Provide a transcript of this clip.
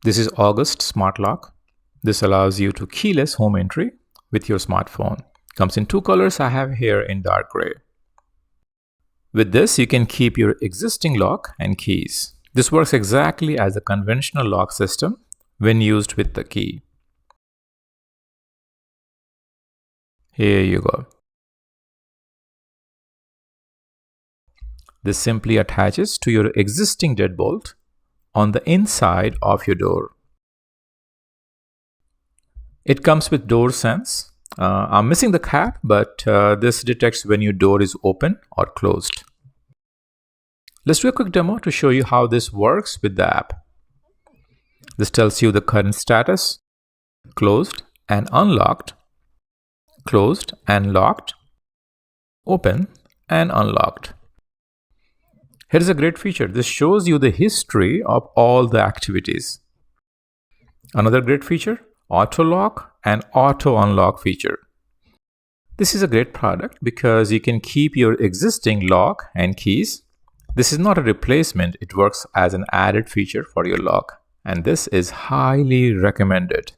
This is August Smart Lock. This allows you to keyless home entry with your smartphone. Comes in two colors. I have here in dark gray. With this, you can keep your existing lock and keys. This works exactly as a conventional lock system when used with the key. Here you go. This simply attaches to your existing deadbolt on the inside of your door. It comes with door sense. I'm missing the cap, but this detects when your door is open or closed. Let's do a quick demo to show you how this works with the app. This tells you the current status, closed and unlocked, closed and locked, open and unlocked. Here's a great feature. This shows you the history of all the activities. Another great feature, auto lock and auto unlock feature. This is a great product because you can keep your existing lock and keys. This is not a replacement. It works as an added feature for your lock, and this is highly recommended.